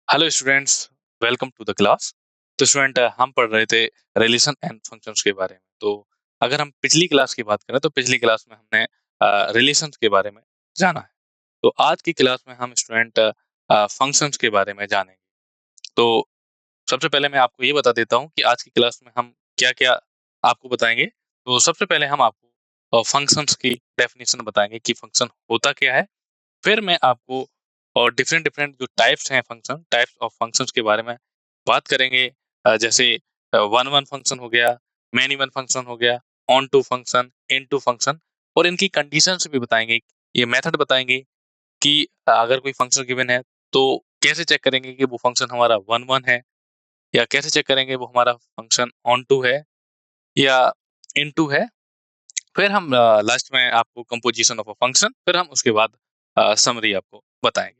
Hello students, welcome to the class. तो student, हम पढ़ रहे थे रिलेशन एंड फंक्शंस के बारे में। तो अगर हम पिछली क्लास की बात करें तो पिछली क्लास में हमने रिलेशंस के बारे में जाना है। तो आज की क्लास में हम स्टूडेंट फंक्शंस के बारे में जानेंगे। तो सबसे पहले मैं आपको ये बता देता हूँ कि आज की क्लास में हम क्या क्या आपको बताएंगे। तो सबसे पहले हम आपको फंक्शंस की डेफिनेशन बताएंगे कि फंक्शन होता क्या है। फिर मैं आपको और डिफरेंट डिफरेंट जो टाइप्स हैं फंक्शन टाइप्स ऑफ फंक्शंस के बारे में बात करेंगे। जैसे वन वन फंक्शन हो गया, मैनी वन फंक्शन हो गया, onto function, into function, और इनकी कंडीशंस भी बताएंगे। ये मेथड बताएंगे कि अगर कोई फंक्शन गिवन है तो कैसे चेक करेंगे कि वो फंक्शन हमारा वन वन है, या कैसे चेक करेंगे वो हमारा फंक्शन ऑन टू है या इन टू है। फिर हम लास्ट में आपको कंपोजिशन ऑफ अ फंक्शन, फिर हम उसके बाद समरी आपको बताएंगे।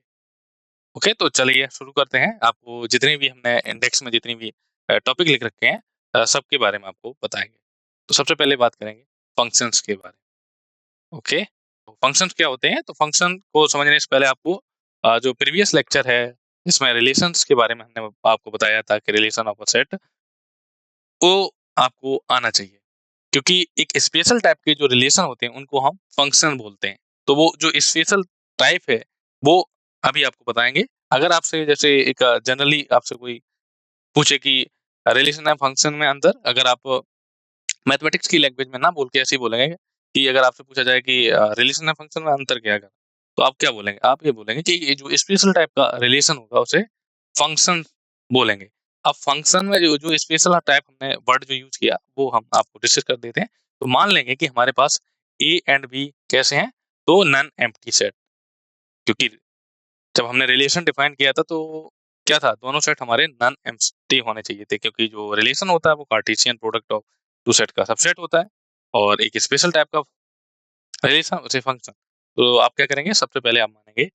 ओके, तो चलिए शुरू करते हैं। आपको जितने भी हमने इंडेक्स में जितनी भी टॉपिक लिख रखे हैं सबके बारे में आपको बताएंगे। तो सबसे पहले बात करेंगे फंक्शंस के बारे में। ओके, तो फंक्शंस क्या होते हैं? तो फंक्शन को समझने से पहले आपको जो प्रीवियस लेक्चर है इसमें रिलेशंस के बारे में हमने आपको बताया था कि रिलेशन ऑफ अ सेट वो आपको आना चाहिए, क्योंकि एक स्पेशल टाइप के जो रिलेशन होते हैं उनको हम फंक्शन बोलते हैं। तो वो जो स्पेशल टाइप है वो अभी आपको बताएंगे। अगर आपसे जैसे एक जनरली आपसे कोई पूछे कि रिलेशन है फंक्शन में अंदर, अगर आप मैथमेटिक्स की लैंग्वेज में ना बोल के ऐसे ही बोलेंगे कि अगर आपसे पूछा जाए कि रिलेशन है फंक्शन में अंतर क्या है, तो आप क्या बोलेंगे? आप ये बोलेंगे कि ये जो स्पेशल टाइप का रिलेशन होगा उसे फंक्शन बोलेंगे। अब फंक्शन में जो जो स्पेशल टाइप हमने वर्ड जो यूज किया वो हम आपको डिस्कस कर देते हैं। तो मान लेंगे कि हमारे पास ए एंड बी कैसे हैं, तो नन एम्प्टी सेट। क्योंकि जब हमने रिलेशन डिफाइन किया था तो क्या था, दोनों सेट हमारे नन एम्प्टी होने चाहिए थे, क्योंकि जो रिलेशन होता है वो Cartesian product of two set का सबसेट होता है, और एक स्पेशल टाइप का रिलेशन उसे फंक्शन। तो आप क्या करेंगे, सबसे पहले आप मानेंगे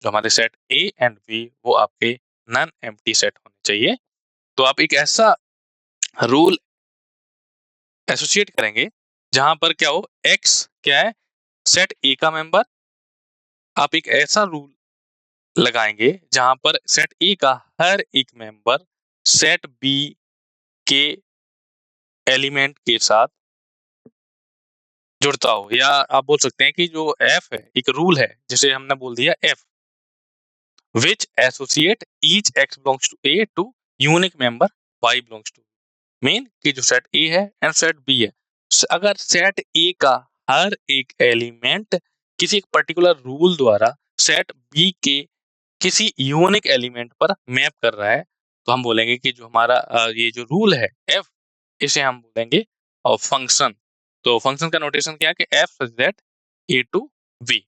जो हमारे सेट ए एंड बी वो आपके नन एम्प्टी सेट होने चाहिए। तो आप एक ऐसा रूल एसोसिएट करेंगे जहां पर क्या हो, एक्स क्या है, सेट ए का मेंबर। आप एक ऐसा रूल लगाएंगे जहां पर सेट ए का हर एक मेंबर सेट बी के एलिमेंट के साथ जुड़ता हो, या आप बोल सकते हैं कि जो एफ है एक रूल है, जिसे हमने बोल दिया F, which associate each X belongs to A to unique member Y belongs to. Mean कि जो सेट ए है एंड सेट बी है, अगर सेट ए का हर एक एलिमेंट किसी एक पर्टिकुलर रूल द्वारा सेट बी के किसी यूनिक एलिमेंट पर मैप कर रहा है, तो हम बोलेंगे कि जो हमारा ये जो रूल है एफ, इसे हम बोलेंगे और फंक्शन। तो फंक्शन का नोटेशन क्या है कि F such that A to B.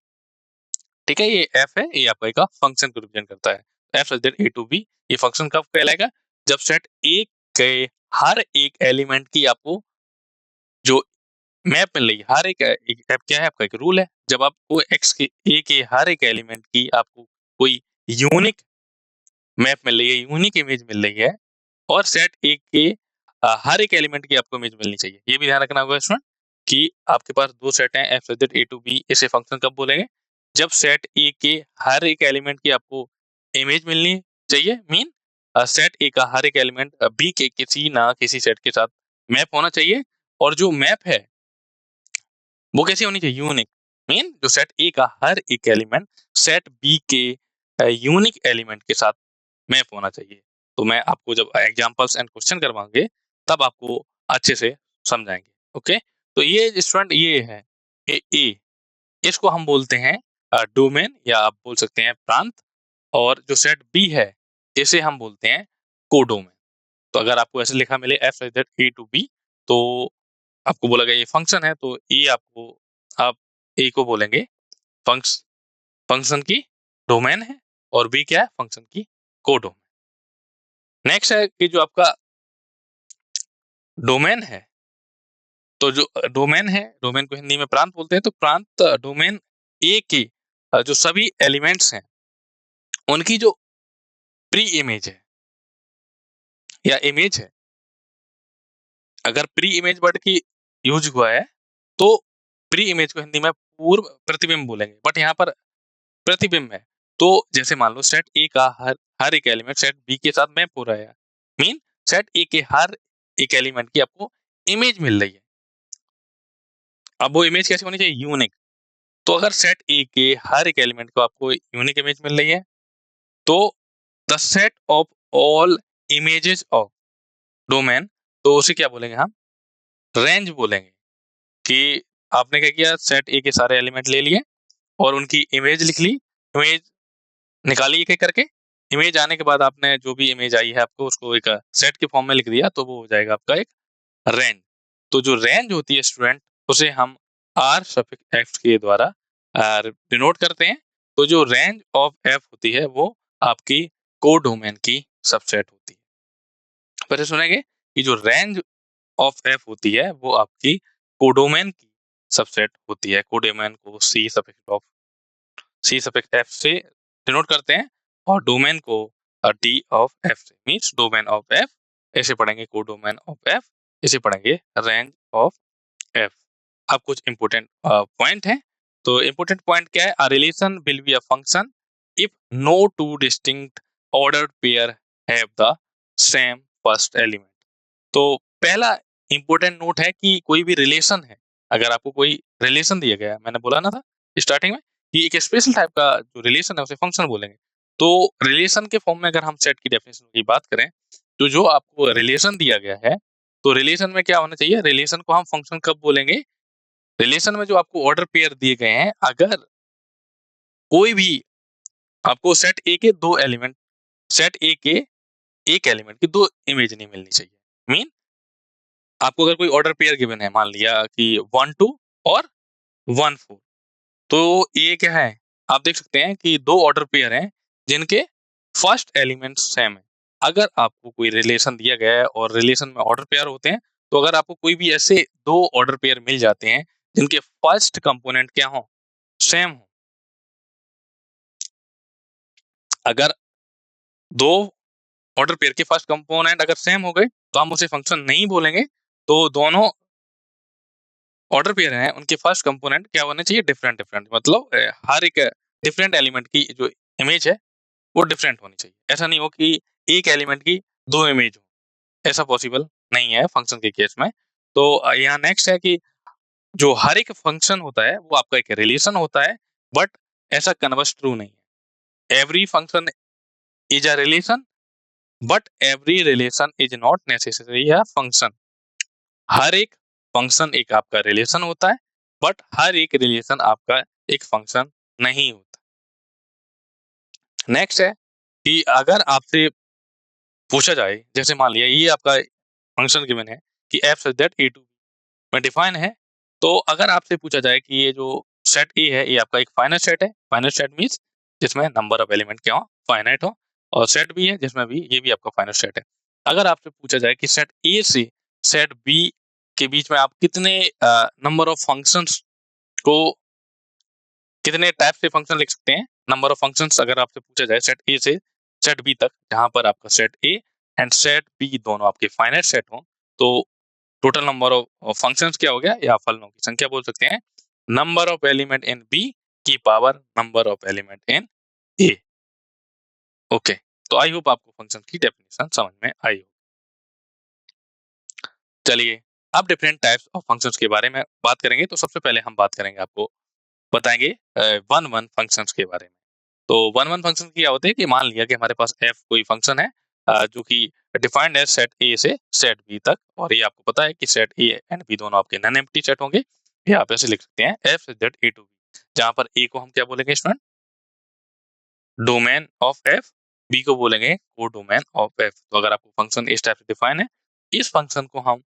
ठीक है, ये एफ है, ये आपका एक फंक्शन को रिप्रेजेंट करता है। F such that A to B, ये फंक्शन कब कहलाएगा? जब सेट ए के हर एक एलिमेंट की आपको जो मैप मिल रही है, हर एक मैप क्या है आपका, एक रूल है। जब आपको एक्स के ए के हर एक एलिमेंट की आपको कोई यूनिक मैप मिल रही है, यूनिक इमेज मिल रही है, और सेट ए के हर एक एलिमेंट की आपको इमेज मिलनी चाहिए। ये भी ध्यान रखना होगा इसमें कि आपके पास दो सेट हैं F such that A to B, इसे फंक्शन कब बोलेंगे? जब सेट ए के हर एक एलिमेंट की आपको इमेज मिलनी चाहिए। मीन सेट ए का हर एक एलिमेंट बी के किसी ना किसी सेट के साथ मैप होना चाहिए, और जो मैप है वो कैसी होनी चाहिए? यूनिक। मीन जो सेट ए का हर एक एलिमेंट सेट बी के यूनिक एलिमेंट के साथ मैप होना चाहिए। तो मैं आपको जब एग्जांपल्स एंड क्वेश्चन करवाएंगे तब आपको अच्छे से समझाएंगे। ओके, तो ये स्टूडेंट ये है ए, इसको हम बोलते हैं डोमेन, या आप बोल सकते हैं प्रांत। और जो सेट बी है इसे हम बोलते हैं कोडोमेन। तो अगर आपको ऐसे लिखा मिले F such that A to B, तो आपको बोला गया ये फंक्शन है, तो ए आपको आप ए को बोलेंगे फंक्शन की डोमेन है, और बी क्या है? फंक्शन की कोडोमेन। नेक्स्ट है कि जो आपका डोमेन है, तो जो डोमेन है, डोमेन को हिंदी में प्रांत बोलते हैं। तो प्रांत डोमेन ए की जो सभी एलिमेंट्स हैं उनकी जो प्री इमेज है या इमेज है, अगर प्री इमेज वर्ड की यूज हुआ है तो प्री इमेज को हिंदी में पूर्व प्रतिबिंब बोलेंगे, बट यहाँ पर प्रतिबिंब है। तो जैसे मान लो सेट ए का हर एक एलिमेंट सेट बी के साथ मैप हो रहा है, मीन सेट ए के हर एक एलिमेंट की आपको इमेज मिल रही है। अब वो इमेज कैसी होनी चाहिए? यूनिक। तो अगर सेट ए के हर एक एलिमेंट को आपको यूनिक इमेज मिल रही है, तो the set of all images of domain, तो उसे क्या बोलेंगे हम? रेंज बोलेंगे। कि आपने क्या किया, सेट ए के सारे एलिमेंट ले लिए और उनकी इमेज लिख ली, इमेज निकाली एक एक करके। इमेज आने के बाद आपने जो भी इमेज आई है आपको उसको एक सेट के फॉर्म में लिख दिया, तो वो हो जाएगा आपका एक रेंज। तो जो रेंज होती है स्टूडेंट, उसे हम आर सफिक्स एफ के द्वारा डिनोट करते हैं। तो जो रेंज ऑफ एफ होती है वो आपकी कोडोमेन की सबसेट होती है। फिर सुनेंगे कि जो रेंज ऑफ एफ होती है वो आपकी कोडोमेन की सबसेट होती है। कोडोमेन को सी सफिक्स एफ से डिनोट करते हैं और डोमेन को डी ऑफ एफ से, मींस डोमेन ऑफ एफ ऐसे पढ़ेंगे, कोडोमेन ऑफ एफ इसे पढ़ेंगे रेंज ऑफ एफ। अब कुछ इंपोर्टेंट पॉइंट है। तो इंपोर्टेंट पॉइंट क्या है? A relation will be a function if no two distinct ordered pair have the same first element. तो पहला इंपोर्टेंट नोट है कि कोई भी रिलेशन है, अगर आपको कोई रिलेशन दिया गया है, मैंने बोला ना था स्टार्टिंग में कि एक स्पेशल टाइप का जो रिलेशन है उसे फंक्शन बोलेंगे। तो रिलेशन के फॉर्म में अगर हम सेट की डेफिनेशन की बात करें, तो जो आपको रिलेशन दिया गया है, तो रिलेशन में क्या होना चाहिए? रिलेशन को हम फंक्शन कब बोलेंगे? रिलेशन में जो आपको ऑर्डर पेयर दिए गए हैं, अगर कोई भी आपको सेट ए के दो एलिमेंट, सेट ए के एक एलिमेंट की दो इमेज नहीं मिलनी चाहिए। मीन आपको अगर कोई ऑर्डर पेयर गिवन है, मान लिया कि 1 2 और 1 4, तो ये क्या है? आप देख सकते हैं कि दो ऑर्डर पेयर हैं जिनके फर्स्ट एलिमेंट सेम है। अगर आपको कोई रिलेशन दिया गया है और रिलेशन में ऑर्डर पेयर होते हैं, तो अगर आपको कोई भी ऐसे दो ऑर्डर पेयर मिल जाते हैं जिनके फर्स्ट कंपोनेंट क्या हो? सेम हो। अगर दो ऑर्डर पेयर के फर्स्ट कंपोनेंट अगर सेम हो गए तो हम उसे फंक्शन नहीं बोलेंगे। तो दोनों ऑर्डर पेयर हैं उनके फर्स्ट कंपोनेंट क्या होने चाहिए? डिफरेंट डिफरेंट, मतलब हर एक डिफरेंट एलिमेंट की जो इमेज है वो डिफरेंट होनी चाहिए। ऐसा नहीं हो कि एक एलिमेंट की दो इमेज हो, ऐसा पॉसिबल नहीं है फंक्शन के केस में। तो यहाँ नेक्स्ट है कि जो हर एक फंक्शन होता है वो आपका एक रिलेशन होता है, बट ऐसा कन्वर्स ट्रू नहीं है। Every function is a relation, but every relation is not necessary a function. हर एक फंक्शन एक आपका रिलेशन होता है, बट हर एक रिलेशन आपका एक फंक्शन नहीं होता। नेक्स्ट है कि अगर आपसे पूछा जाए, जैसे मान लिया ये आपका फंक्शन गिवन है कि F such that A to में डिफाइन है, तो अगर आपसे पूछा जाए कि ये जो सेट ए है ये आपका एक फाइनाइट सेट है। फाइनाइट सेट मींस जिसमें नंबर ऑफ एलिमेंट क्या हो? फाइनाइट हो। और सेट बी है जिसमें भी ये भी आपका फाइनाइट सेट है। अगर आपसे पूछा जाए कि सेट ए से सेट बी के बीच में आप कितने नंबर ऑफ फंक्शंस को, कितने टाइप से फंक्शन लिख सकते हैं, नंबर ऑफ फंक्शंस अगर आपसे पूछा जाए सेट ए से सेट बी तक, जहां पर आपका set A and set B दोनों आपके फाइनाइट सेट हो, तो टोटल नंबर ऑफ फंक्शंस क्या हो गया? या फलनों की संख्या बोल सकते हैं, number of element in B की power number of element in A. Okay, तो आई होप आपको फंक्शन की डेफिनेशन समझ में आई हो। चलिए अब डिफरेंट टाइप्स ऑफ फंक्शंस के बारे में बात करेंगे। तो सबसे पहले हम बात करेंगे, आपको बताएंगे वन वन फंक्शंस के बारे में। तो वन वन फंक्शन क्या होते हैं कि मान लिया कि हमारे पास एफ कोई फंक्शन है जो कि डिफाइंड है सेट ए से सेट बी तक, और ये आपको पता है कि सेट ए एंड बी दोनों आपके नॉन एम्प्टी सेट होंगे। ये आप ऐसे लिख सकते हैं F such that A to B, जहां पर ए को हम क्या बोलेंगे student? Domain of F. B को बोलेंगे को डोमेन ऑफ एफ। तो अगर आपको फंक्शन इस टाइप से डिफाइन है, इस फंक्शन को हम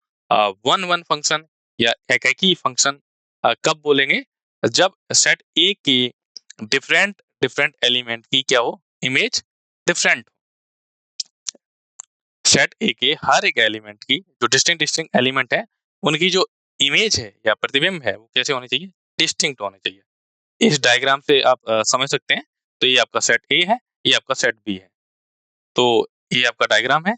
वन वन फंक्शन या एक ही फंक्शन कब बोलेंगे? जब सेट ए के डिफरेंट डिफरेंट एलिमेंट की क्या हो? Image different. सेट ए के हर एक एलिमेंट की जो डिस्टिंक्ट एलिमेंट है उनकी जो इमेज है या प्रतिबिंब है वो कैसे होनी चाहिए? डिस्टिंक्ट होने चाहिए। इस डायग्राम से आप समझ सकते हैं। तो ये आपका सेट ए है, ये आपका सेट बी है। तो ये आपका डायग्राम है।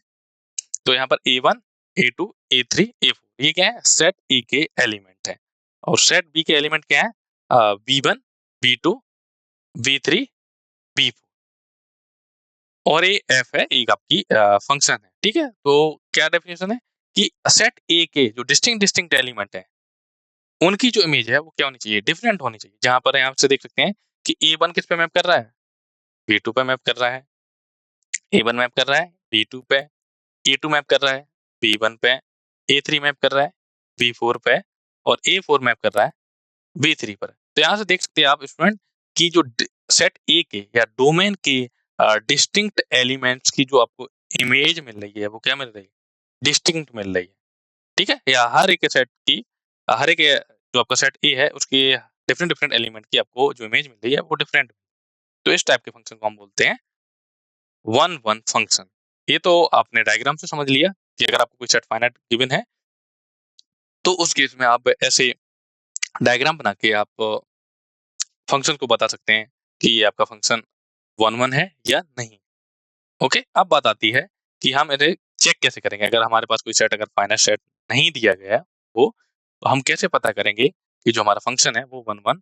तो यहाँ पर A1 A2 A3 A4 ये क्या है? सेट ए के एलिमेंट है। और सेट बी के एलिमेंट क्या है? B1 B2 B3 B4। और ये एफ है, एक आपकी फंक्शन है, ठीक है। तो क्या डेफिनेशन है कि सेट ए के जो डिस्टिंक्ट एलिमेंट है उनकी जो इमेज है वो क्या होनी चाहिए, डिफरेंट होनी चाहिए। जहां पर यहाँ से देख सकते हैं कि ए वन किस पे मैप कर रहा है, बी टू पे मैप कर रहा है, ए वन मैप कर रहा है बी टू पे, ए टू मैप कर रहा है बी वन पे, ए थ्री मैप कर रहा है बी फोर पे, और ए फोर मैप कर रहा है बी थ्री पर। तो यहाँ से देख सकते हैं आप स्टूडेंट की जो सेट ए के या डोमेन के डिस्टिंक्ट एलिमेंट्स की जो आपको इमेज मिल रही है वो क्या मिल रही है, डिस्टिंक्ट मिल रही है, ठीक है। या हर एक सेट की, हर एक जो आपका सेट ए है उसकी डिफरेंट डिफरेंट एलिमेंट की आपको जो इमेज मिल रही है वो डिफरेंट। तो इस टाइप के फंक्शन को हम बोलते हैं वन वन फंक्शन। ये तो आपने डायग्राम से समझ लिया कि अगर आपको कोई सेट फाइनाइट गिवन है तो उस केस में आप ऐसे डायग्राम बना के आप फंक्शन को बता सकते हैं कि ये आपका फंक्शन वन वन है या नहीं। ओके, अब बात आती है कि हम इसे चेक कैसे करेंगे। अगर हमारे पास कोई सेट, अगर फाइनाइट सेट नहीं दिया गया है वो, तो हम कैसे पता करेंगे कि जो हमारा फंक्शन है वो वन वन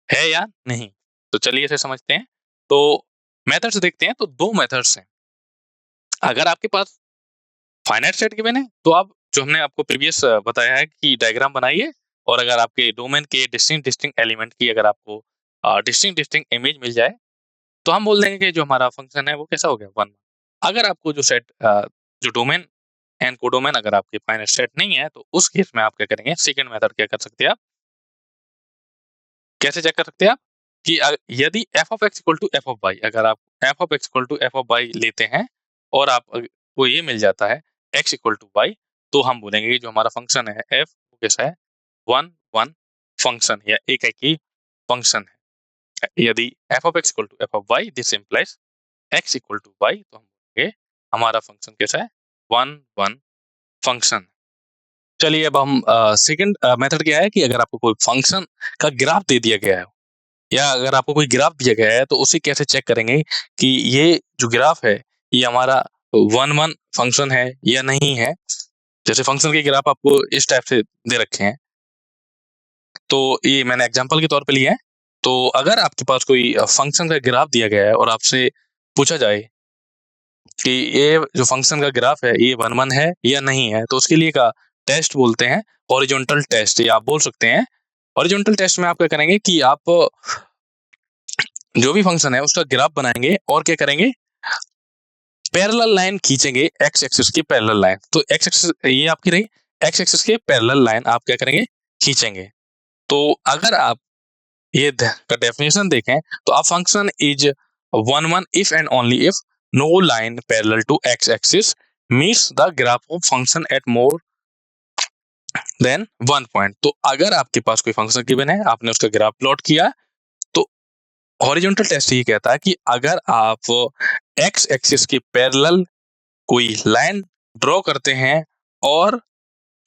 है या नहीं। तो चलिए इसे समझते हैं। तो मेथड्स देखते हैं। तो दो मेथड्स हैं। अगर आपके पास फाइनाइट सेट गिवन है तो आप जो हमने आपको प्रीवियस बताया है कि डायग्राम बनाइए, और अगर आपके डोमेन के डिस्टिंक्ट एलिमेंट की अगर आपको डिस्टिंक्ट इमेज मिल जाए तो हम बोल देंगे कि जो हमारा फंक्शन है वो कैसा हो गया, वन। अगर आपको जो सेट जो डोमेन एंड कोडोमेन अगर आपके फाइनाइट सेट नहीं है तो उस केस में आप क्या करेंगे, सेकंड मेथड क्या कर सकते हैं आप, कैसे चेक कर सकते हैं आप कि यदि f of x equal to F of Y, अगर आप f of x equal to F of Y लेते हैं और आप को ये मिल जाता है x इक्वल टू वाई, तो हम बोलेंगे कि जो हमारा फंक्शन है f वो कैसा है, वन वन फंक्शन या एक ही फंक्शन है। यदि f of x equal to F of Y this implies x equal to Y, तो हम बोलेंगे हमारा फंक्शन कैसा है, वन वन फंक्शन। चलिए अब हम सेकंड मेथड क्या है कि अगर आपको कोई फंक्शन का ग्राफ दे दिया गया है या अगर आपको कोई ग्राफ दिया गया है तो उसे कैसे चेक करेंगे कि ये जो ग्राफ है ये हमारा वन वन फंक्शन है या नहीं है। जैसे फंक्शन के ग्राफ आपको इस टाइप से दे रखे हैं, तो ये मैंने एग्जांपल के तौर पे लिया है। तो अगर आपके पास कोई फंक्शन का ग्राफ दिया गया है और आपसे पूछा जाए कि ये जो फंक्शन का ग्राफ है ये वन वन है या नहीं है, तो उसके लिए का टेस्ट बोलते हैं हॉरिजॉन्टल टेस्ट, या आप बोल सकते हैं हॉरिजॉन्टल टेस्ट में आप क्या करेंगे कि आप जो भी फंक्शन है उसका ग्राफ बनाएंगे और क्या करेंगे, पैरेलल लाइन खींचेंगे एक्स एक्सिस की पैरेलल लाइन। तो एक्स एक्सिस ये आपकी रही, एक्स एक्सिस के पैरेलल लाइन आप क्या करेंगे, खींचेंगे। तो अगर आप ये का डेफिनेशन देखें तो a function is one one if and only if no line parallel to X axis meets the graph of function at more than one point. तो अगर आपके पास कोई फंक्शन गिवन है, आपने उसका ग्राफ प्लॉट किया, तो हॉरिजॉन्टल टेस्ट ये कहता है कि अगर आप एक्स एक्सिस के पैरेलल कोई लाइन ड्रॉ करते हैं और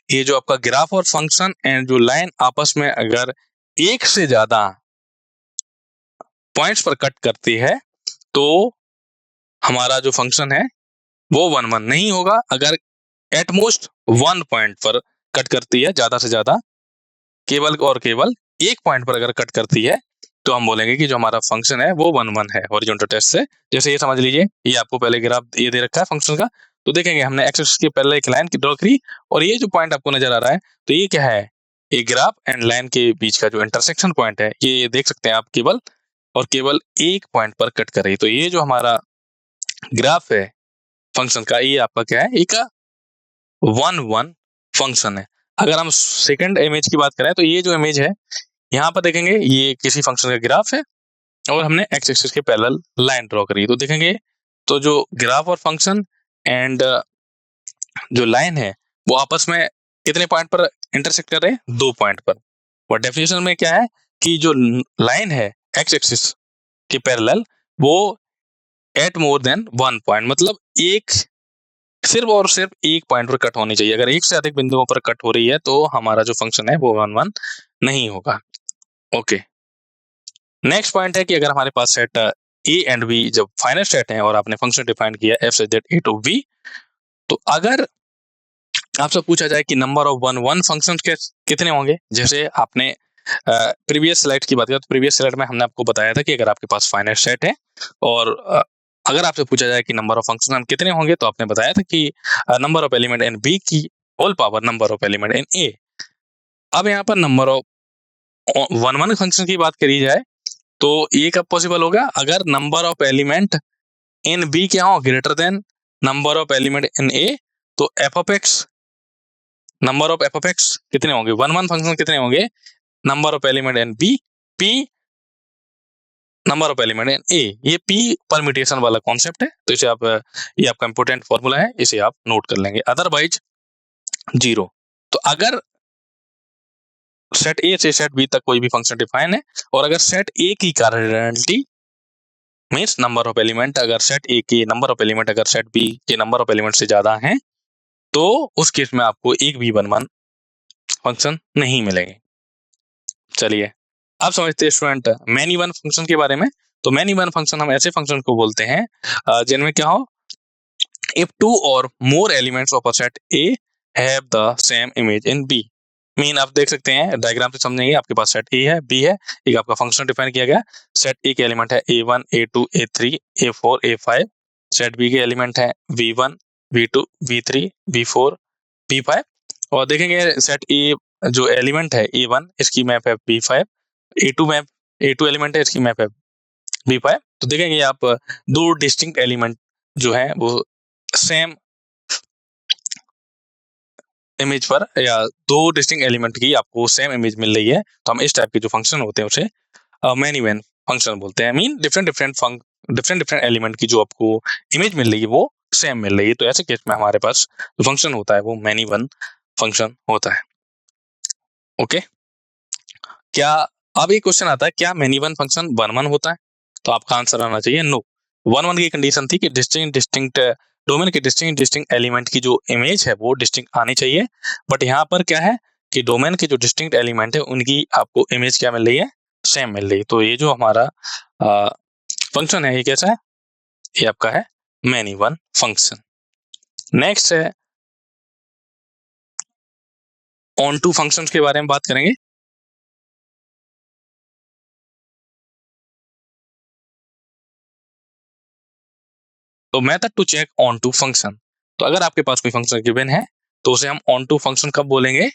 ये जो आपका ग्राफ और फंक्शन एंड जो लाइन आपस में अगर एक से ज्यादा पॉइंट्स पर कट करती है, तो हमारा जो फंक्शन है वो वन वन नहीं होगा। अगर एटमोस्ट वन पॉइंट पर कट करती है, ज्यादा से ज्यादा केवल और केवल एक पॉइंट पर अगर कट करती है, तो हम बोलेंगे कि जो हमारा फंक्शन है वो वन वन है हॉरिजॉन्टल टेस्ट से। जैसे ये समझ लीजिए, ये आपको पहले ग्राफ ये दे रखा है फंक्शन का, तो देखेंगे हमने एक्स एक्सिस के पहले एक लाइन की ड्रॉ करी और ये जो पॉइंट आपको नजर आ रहा है, तो ये क्या है, ये ग्राफ एंड लाइन के बीच का जो इंटरसेक्शन पॉइंट है, ये देख सकते हैं आप केवल और केवल एक पॉइंट पर कट कर रही। तो ये जो हमारा ग्राफ है फंक्शन का, ये आपका क्या है, एक वन वन फंक्शन है। अगर हम सेकंड इमेज की बात करें तो ये जो इमेज है यहाँ पर देखेंगे, ये किसी फंक्शन का ग्राफ है और हमने एक्स एक्सिस के पैरेलल लाइन ड्रॉ करी। तो देखेंगे तो जो ग्राफ और फंक्शन एंड जो लाइन है वो आपस में कितने पॉइंट पर इंटरसेक्ट कर रहे हैं, दो पॉइंट पर। और डेफिनेशन में क्या है कि जो लाइन है एक्स एक्सिस के पैरेलल वो at more than one point, मतलब एक सिर्फ और सिर्फ एक पॉइंट पर कट होनी चाहिए। अगर एक से अधिक बिंदुओं पर कट हो रही है तो हमारा जो फंक्शन है वो वन वन नहीं होगा। ओके, नेक्स्ट पॉइंट है कि अगर हमारे पास सेट ए एंड बी जब फाइनाइट सेट है और आपने फंक्शन डिफाइन किया F such that A to B, तो अगर आपसे पूछा जाए कि number of one one functions के कितने होंगे, जैसे आपने प्रीवियस स्लाइड की बात करें तो प्रीवियस स्लाइड में हमने आपको बताया था कि अगर आपके पास फाइनाइट सेट है और अगर आपसे पूछा जाए कि नंबर ऑफ फंक्शन कितने होंगे, तो आपने बताया था कि number of element in B की whole power number of element in A. अब यहाँ पर number of one one function की बात करी जाए तो ये कब पॉसिबल होगा, अगर number of element in B क्या हो greater than number of element in A. तो f of x, number of f of x कितने होंगे, वन वन फंक्शन कितने होंगे, number of element in B, p number of element in A. ये p permutation वाला concept है, तो इसे आप, ये आपका इंपोर्टेंट फॉर्मूला है, इसे आप नोट कर लेंगे, अदरवाइज जीरो। तो अगर सेट ए से सेट बी तक कोई भी फंक्शन डिफाइन है, और अगर सेट ए की cardinality means number of element, अगर सेट ए के नंबर ऑफ एलिमेंट अगर सेट बी के नंबर ऑफ एलिमेंट से ज्यादा हैं, तो उस केस में आपको एक भी वन वन फंक्शन नहीं मिलेंगे। चलिए अब समझते हैं स्टूडेंट मैनी वन फंक्शन के बारे में। तो मैनी वन फंक्शन हम ऐसे फंक्शन को बोलते हैं जिनमें क्या हो, इफ टू और more elements of a set A have the same image in B. Mean आप देख सकते हैं डायग्राम से समझेंगे, आपके पास सेट ए है, बी है, एक आपका फंक्शन डिफाइन किया गया। सेट ए के एलिमेंट है a1 a2 a3 a4 a5। Set B के एलिमेंट है v1 v2 v3 v4 v5। और देखेंगे सेट ए जो एलिमेंट है a1 इसकी मैप है b5, a2 map a2 element है इसकी मैप है b5। तो देखेंगे आप दो डिस्टिंक्ट एलिमेंट जो है वो सेम इमेज पर, या दो डिस्टिंक्ट एलिमेंट की आपको सेम इमेज मिल रही है, तो हम इस टाइप के जो फंक्शन होते हैं उसे मैनी वन फंक्शन बोलते हैं। मीन डिफरेंट डिफरेंट एलिमेंट की जो आपको इमेज मिल रही है वो सेम मिल रही है, तो ऐसे केस में हमारे पास जो फंक्शन होता है वो मैनी वन फंक्शन होता है। ओके, क्या अब एक क्वेश्चन आता है, क्या many one function one one होता है? तो आपका आंसर आना चाहिए नो। वन वन की कंडीशन थी कि डिस्टिंक्ट डोमेन के डिस्टिंक्ट एलिमेंट की जो इमेज है वो डिस्टिंक्ट आनी चाहिए, बट यहाँ पर क्या है कि डोमेन के जो डिस्टिंक्ट एलिमेंट है उनकी आपको इमेज क्या मिल रही है, सेम मिल रही है। तो ये जो हमारा फंक्शन है ये कैसा है, ये आपका है मैनी वन फंक्शन। नेक्स्ट है ऑन टू फंक्शंस के बारे में बात करेंगे। तो method to check onto function, तो अगर आपके पास कोई फंक्शन गिवन है तो उसे हम ऑन टू फंक्शन कब बोलेंगे,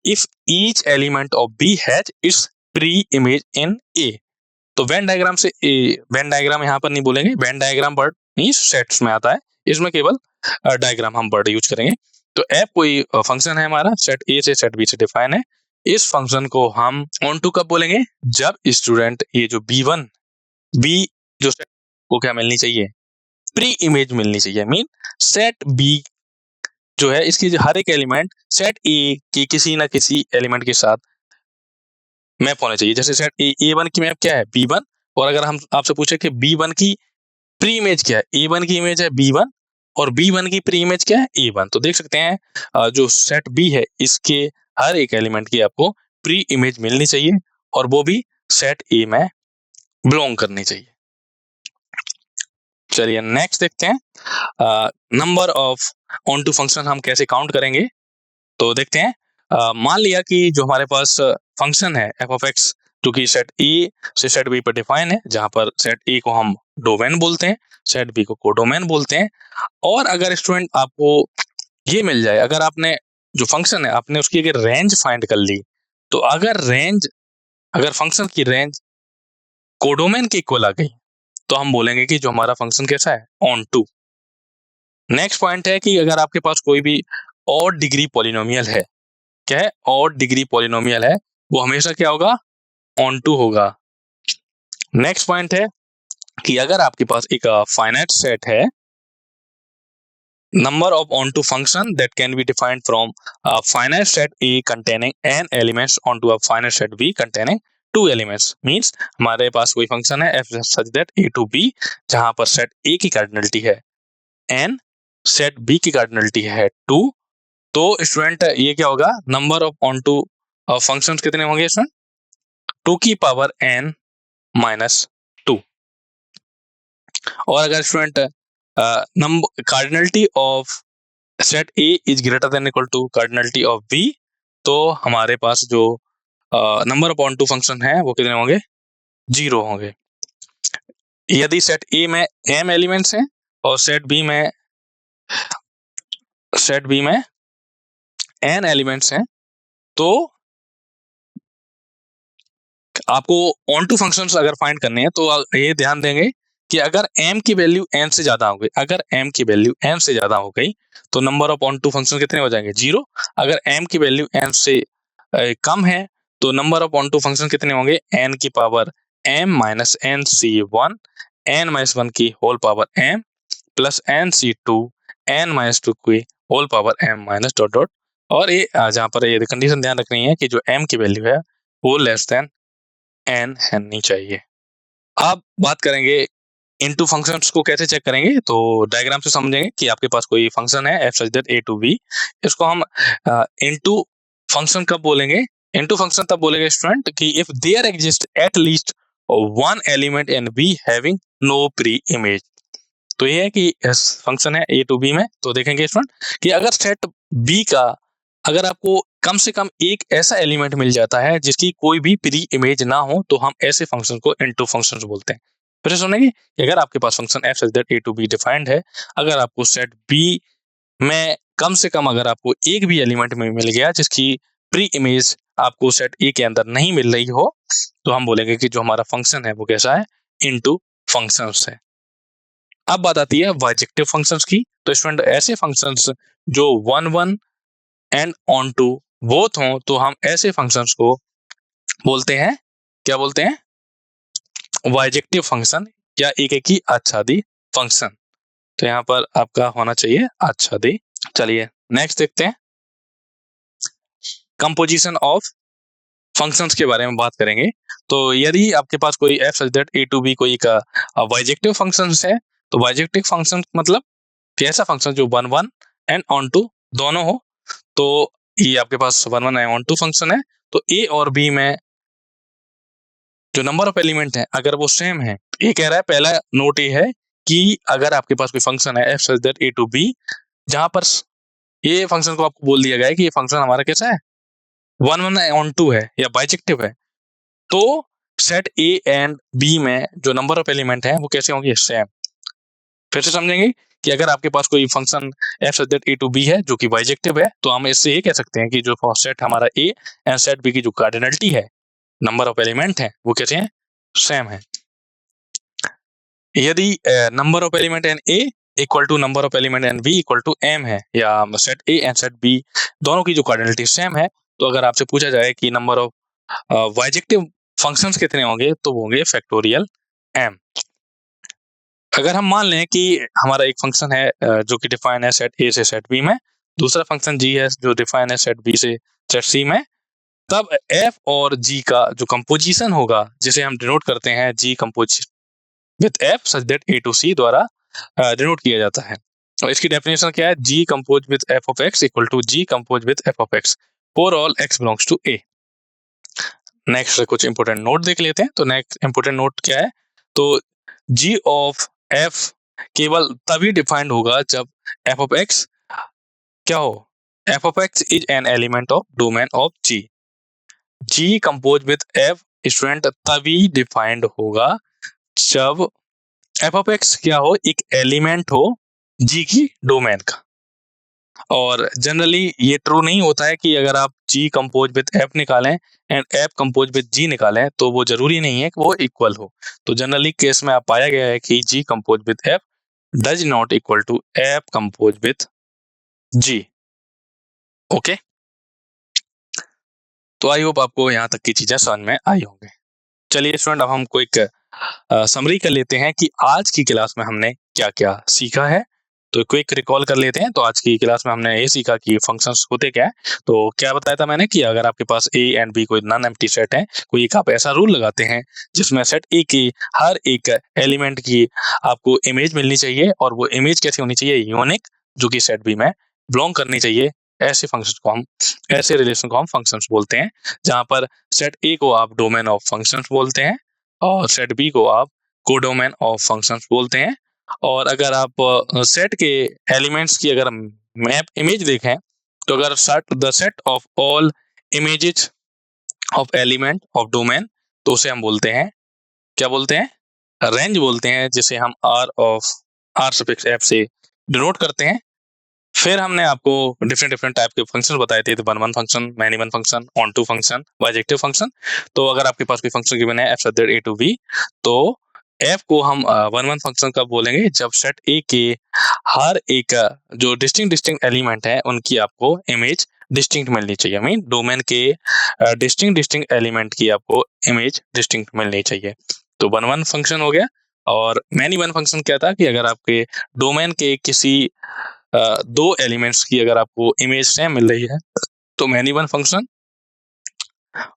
if each element of B has its pre image in A. तो वेन डायग्राम से वेन डायग्राम यहाँ पर नहीं बोलेंगे, वेन डायग्राम वर्ड नहीं सेट्स में आता है, इसमें केवल डायग्राम हम वर्ड यूज करेंगे। तो एफ कोई फंक्शन है हमारा सेट ए से सेट बी से डिफाइन है, इस फंक्शन को हम ऑन टू कब बोलेंगे, जब स्टूडेंट ये जो b1 बी जो सेट को क्या मिलनी चाहिए, प्री इमेज मिलनी चाहिए। मीन सेट बी जो है इसकी हर एक एलिमेंट सेट ए की किसी ना किसी एलिमेंट के साथ मैप होना चाहिए। जैसे सेट ए वन की मैप क्या है b1, और अगर हम आपसे पूछे कि b1 की प्री इमेज क्या है, a1 की इमेज है b1 और b1 की प्री इमेज क्या है a1, तो देख सकते हैं जो सेट b है इसके हर एक एलिमेंट की आपको प्री इमेज मिलनी चाहिए, और वो भी सेट ए में बिलोंग करनी चाहिए। चलिए नेक्स्ट देखते हैं number of onto function हम कैसे काउंट करेंगे। तो देखते हैं मान लिया कि जो हमारे पास फंक्शन है एफ ऑफ एक्स जो कि सेट ए से सेट बी पर डिफाइन है, जहां पर सेट ए को हम डोमेन बोलते हैं, सेट बी को कोडोमेन बोलते हैं। और अगर स्टूडेंट आपको ये मिल जाए, अगर आपने जो फंक्शन है आपने उसकी अगर रेंज फाइंड कर ली, तो अगर फंक्शन की रेंज कोडोमेन के इक्वल आ गई, तो हम बोलेंगे कि जो हमारा फंक्शन कैसा है, ऑन टू। नेक्स्ट पॉइंट है कि अगर आपके पास कोई भी ऑड डिग्री पॉलिनोमियल है, क्या है, ऑड डिग्री पॉलिनोमियल है, वो हमेशा क्या होगा, ऑन टू होगा। नेक्स्ट पॉइंट है कि अगर आपके पास एक फाइनाइट सेट है, number of onto function that can be defined from a finite set A containing n elements onto a finite set B containing 2 elements, means हमारे पास कोई फंक्शन है f such that a to b जहां पर set A की cardinality है n, set B की cardinality है 2। तो स्टूडेंट ये क्या होगा, नंबर ऑफ ऑनटू फंक्शंस कितने होंगे इसमें, 2 की पावर n माइनस 2। और अगर student number cardinality of set A is greater than equal to cardinality of B, तो हमारे पास जो number of onto function है वो कितने होंगे, 0 होंगे। यदि सेट ए में m एलिमेंट्स हैं और सेट बी में n एलिमेंट्स हैं, तो आपको ऑन टू फंक्शंस अगर फाइंड करने हैं तो ये ध्यान देंगे कि अगर m की वैल्यू n से ज्यादा हो गई, अगर m की वैल्यू n से ज्यादा हो गई तो number of onto function कितने हो जाएंगे? 0। अगर m की वैल्यू n से कम है तो number of onto function कितने होंगे? n की power m minus n c1 n माइनस 1 की whole power m plus n c2 n माइनस 2 की whole power m minus dot dot. और ये जहाँ पर ये कंडीशन ध्यान रखनी है कि जो m की वैल्यू है वो लेस देन n होनी चाहिए। अब बात करेंगे इनटू फंक्शंस को कैसे चेक करेंगे, तो डायग्राम से समझेंगे कि आपके पास कोई फंक्शन है f such that a to b, इसको हम इनटू फंक्शन कब बोलेंगे? इनटू फंक्शन तब बोलेंगे स्टूडेंट कि if there exist at least one element in b having no pre image. तो ये है कि फंक्शन है a to b में, तो देखेंगे स्टूडेंट कि अगर सेट b का अगर आपको कम से कम एक ऐसा एलिमेंट मिल जाता है जिसकी कोई भी प्री इमेज ना हो तो हम ऐसे फंक्शन को इनटू फंक्शंस बोलते हैं। फिर से सुनेंगे कि अगर आपके पास function f such that a to b defined है, अगर आपको सेट b में कम से कम अगर आपको एक भी एलिमेंट में मिल गया जिसकी प्री इमेज आपको सेट ए के अंदर नहीं मिल रही हो, तो हम बोलेंगे कि जो हमारा फंक्शन है वो कैसा है? इनटू फंक्शंस है। अब बात आती है बाइजेक्टिव फंक्शंस की। तो स्टूडेंट ऐसे फंक्शंस जो 1 1 एंड ऑन टू बोथ हों तो हम ऐसे फंक्शंस को बोलते हैं, क्या बोलते हैं? बाइजेक्टिव फंक्शन या एक एक ही आच्छादी फंक्शन। तो यहाँ पर आपका होना चाहिए आच्छादी। चलिए नेक्स्ट देखते हैं, कंपोजिशन ऑफ फंक्शंस के बारे में बात करेंगे। तो यदि आपके पास कोई f such that a to b कोई का बाइजेक्टिव फंक्शंस है, तो बाइजेक्टिव फंक्शन मतलब ऐसा फंक्शन जो 1 1 एंड ऑन टू दोनों हो। तो ये आपके पास 1 1 ऑन टू फंक्शन है, तो a और b में जो नंबर ऑफ एलिमेंट है अगर वो सेम है, ये कह रहा है पहला नोट ये है कि अगर आपके पास कोई फंक्शन है f such that a to b जहां पर ये फंक्शन को आपको बोल दिया गया है कि ये फंक्शन हमारा कैसा है? 1 1 ऑन टू है या बाइजेक्टिव है, तो सेट ए एंड बी में जो नंबर ऑफ एलिमेंट है वो कैसे होंगे? सेम। फिर से समझेंगे कि अगर आपके पास कोई function f such that a to b है जो कि बाइजेक्टिव है, तो हम इससे ये कह सकते हैं कि जो सेट हमारा a एंड सेट b की जो कार्डिनलिटी है, नंबर ऑफ एलिमेंट है, वो कैसे हैं? सेम है। यदि number of element N a equal to number of element N b equal to m है, या set a and set b दोनों की जो कार्डिनलिटी सेम है, तो अगर आपसे पूछा जाए कि नंबर ऑफ बाइजेक्टिव फंक्शंस कितने होंगे, तो वो होंगे फैक्टोरियल m। अगर हम मान लें कि हमारा एक फंक्शन है जो कि डिफाइन है सेट a से सेट b में, दूसरा फंक्शन g है जो डिफाइन है सेट b से सेट c में, तब f और g का जो कंपोजिशन होगा जिसे हम डिनोट करते हैं g compose with f such that a to c द्वारा डिनोट किया जाता है। और इसकी डेफिनेशन क्या है? g compose with f of x equal to g compose with f of x for all x belongs to a। Next कुछ important note देख लेते हैं। तो नेक्स्ट इंपोर्टेंट नोट क्या है? तो g ऑफ f केवल तभी डिफाइंड होगा जब f ऑफ x क्या हो? f of x is an element of domain of g। g compose with f student तभी डिफाइंड होगा जब f ऑफ x क्या हो? एक एलिमेंट हो g की डोमेन का। और जनरली ये ट्रू नहीं होता है कि अगर आप g कंपोज विथ f निकालें and f compose with g निकालें तो वो जरूरी नहीं है कि वो इक्वल हो। तो जनरली केस में आप पाया गया है कि g compose with f does not equal to f compose with g। Okay, तो आई होप आपको यहाँ तक की चीजें समझ में आई होंगी। चलिए स्टूडेंट, अब हम कोई समरी कर लेते हैं कि आज की क्लास में हमने क्या क्या सीखा है। तो क्विक रिकॉल कर लेते हैं। तो आज की क्लास में हमने ये सीखा कि फंक्शंस होते क्या है। तो क्या बताया था मैंने कि अगर आपके पास a एंड b कोई नॉन एम्प्टी सेट है, कोई एक आप ऐसा रूल लगाते हैं जिसमें सेट a की हर एक एलिमेंट की आपको इमेज मिलनी चाहिए, और वो इमेज कैसी होनी चाहिए? यूनिक, जो कि सेट b में बिलोंग करनी चाहिए। ऐसे फंक्शन को हम, ऐसे रिलेशन को हम फंक्शंस बोलते हैं, जहां पर सेट a को आप डोमेन ऑफ फंक्शंस बोलते हैं और सेट b को आप कोडोमेन ऑफ फंक्शंस बोलते हैं। और अगर आप सेट के एलिमेंट्स की अगर मैप इमेज देखें, तो अगर the set of all images of element of domain, तो उसे हम बोलते हैं, क्या बोलते हैं? रेंज बोलते हैं, जिसे हम आर सफिक्स एफ से डिनोट करते हैं। फिर हमने आपको डिफरेंट डिफरेंट टाइप के फंक्शन बताए थे, तो one one function, many one function, onto function, bijective function. तो अगर आपके पास कोई फंक्शन गिवन है F subject A to B, तो एफ को हम वन वन फंक्शन कब बोलेंगे, जब सेट ए के हर एक जो डिस्टिंक्ट डिस्टिंक्ट एलिमेंट है उनकी आपको इमेज डिस्टिंक्ट मिलनी चाहिए। मीन डोमेन के डिस्टिंक्ट डिस्टिंक्ट एलिमेंट की आपको इमेज डिस्टिंक्ट मिलनी चाहिए। तो वन वन फंक्शन हो गया। और मैनी वन फंक्शन क्या था कि अगर आपके डोमेन के किसी दो एलिमेंट्स की अगर आपको इमेज सेम मिल रही है तो मैनी वन फंक्शन।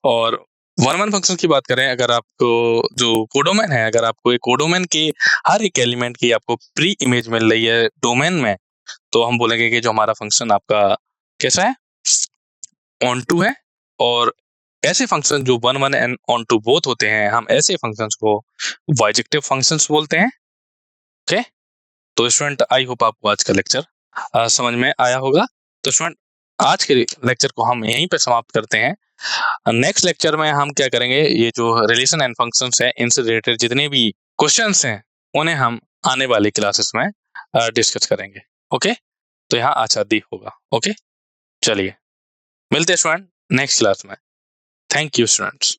और वन वन फंक्शन की बात करें, अगर आपको जो कोडोमेन है, अगर आपको एक कोडोमेन के हर एक एलिमेंट की आपको प्री इमेज मिल रही है डोमेन में, तो हम बोलेंगे कि जो हमारा फंक्शन आपका कैसा है, ऑन टू है। और ऐसे फंक्शन जो one one and onto both होते हैं, हम ऐसे फंक्शंस को बाइजेक्टिव फंक्शंस बोलते हैं। ओके, तो स्टूडेंट आई होप आपको आज का लेक्चर समझ में आया होगा। तो स्टूडेंट आज के लेक्चर को हम यहीं पे समाप्त करते हैं। नेक्स्ट लेक्चर में हम क्या करेंगे, ये जो रिलेशन एंड फंक्शंस है इनसे रिलेटेड जितने भी क्वेश्चंस हैं उन्हें हम आने वाली क्लासेस में डिस्कस करेंगे। ओके, तो यहाँ आचादी होगा। ओके, चलिए मिलते हैं स्टूडेंट नेक्स्ट क्लास में। Thank you students.